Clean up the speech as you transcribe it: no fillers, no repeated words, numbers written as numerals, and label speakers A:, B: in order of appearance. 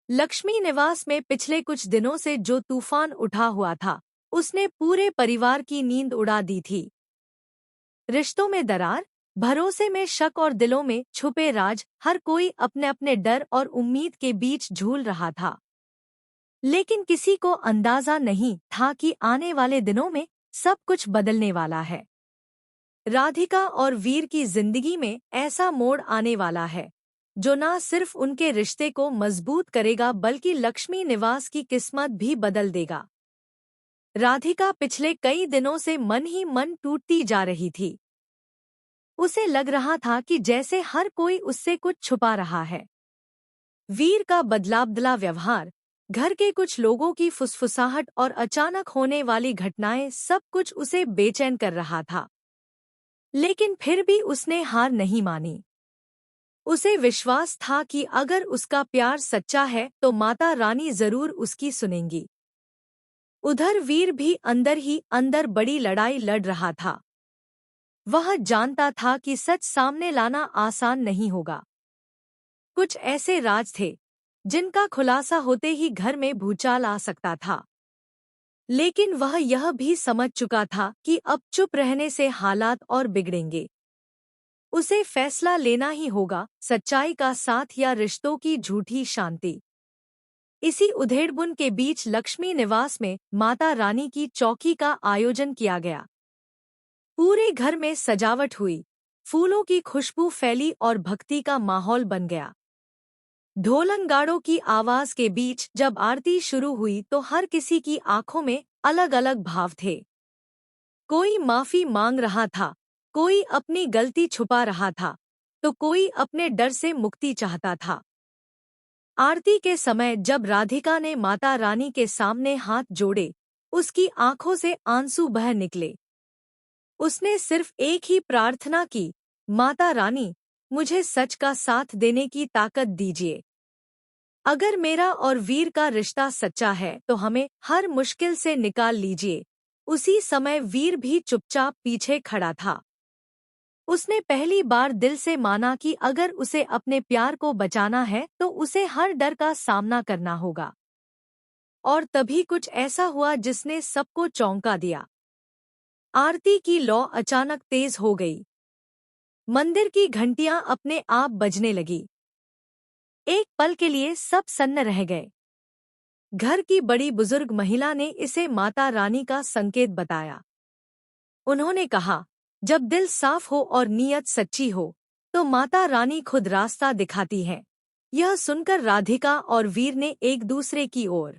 A: लक्ष्मी निवास में पिछले कुछ दिनों से जो तूफान उठा हुआ था, उसने पूरे परिवार की नींद उड़ा दी थी। रिश्तों में दरार, भरोसे में शक और दिलों में छुपे राज, हर कोई अपने अपने डर और उम्मीद के बीच झूल रहा था। लेकिन किसी को अंदाजा नहीं था कि आने वाले दिनों में सब कुछ बदलने वाला है। राधिका और वीर की जिंदगी में ऐसा मोड़ आने वाला है जो न सिर्फ उनके रिश्ते को मजबूत करेगा बल्कि लक्ष्मी निवास की किस्मत भी बदल देगा। राधिका पिछले कई दिनों से मन ही मन टूटती जा रही थी। उसे लग रहा था कि जैसे हर कोई उससे कुछ छुपा रहा है। वीर का बदलाबदला व्यवहार, घर के कुछ लोगों की फुसफुसाहट और अचानक होने वाली घटनाएं सब कुछ उसे बेचैन कर रहा था। लेकिन फिर भी उसने हार नहीं मानी। उसे विश्वास था कि अगर उसका प्यार सच्चा है तो माता रानी जरूर उसकी सुनेंगी। उधर वीर भी अंदर ही अंदर बड़ी लड़ाई लड़ रहा था। वह जानता था कि सच सामने लाना आसान नहीं होगा। कुछ ऐसे राज थे जिनका खुलासा होते ही घर में भूचाल आ सकता था। लेकिन वह यह भी समझ चुका था कि अब चुप रहने से हालात और बिगड़ेंगे। उसे फैसला लेना ही होगा, सच्चाई का साथ या रिश्तों की झूठी शांति। इसी उधेड़बुन के बीच लक्ष्मी निवास में माता रानी की चौकी का आयोजन किया गया। पूरे घर में सजावट हुई, फूलों की खुशबू फैली और भक्ति का माहौल बन गया। ढोलनगाड़ों की आवाज के बीच जब आरती शुरू हुई तो हर किसी की आंखों में अलग अलग भाव थे। कोई माफी मांग रहा था, कोई अपनी गलती छुपा रहा था, तो कोई अपने डर से मुक्ति चाहता था। आरती के समय जब राधिका ने माता रानी के सामने हाथ जोड़े, उसकी आंखों से आंसू बह निकले। उसने सिर्फ एक ही प्रार्थना की, माता रानी, मुझे सच का साथ देने की ताकत दीजिए। अगर मेरा और वीर का रिश्ता सच्चा है तो हमें हर मुश्किल से निकाल लीजिए। उसी समय वीर भी चुपचाप पीछे खड़ा था। उसने पहली बार दिल से माना कि अगर उसे अपने प्यार को बचाना है तो उसे हर डर का सामना करना होगा। और तभी कुछ ऐसा हुआ जिसने सबको चौंका दिया। आरती की लौ अचानक तेज हो गई। मंदिर की घंटियां अपने आप बजने लगी। एक पल के लिए सब सन्न रह गए। घर की बड़ी बुजुर्ग महिला ने इसे माता रानी का संकेत बताया। उन्होंने कहा, जब दिल साफ हो और नीयत सच्ची हो तो माता रानी खुद रास्ता दिखाती है। यह सुनकर राधिका और वीर ने एक दूसरे की ओर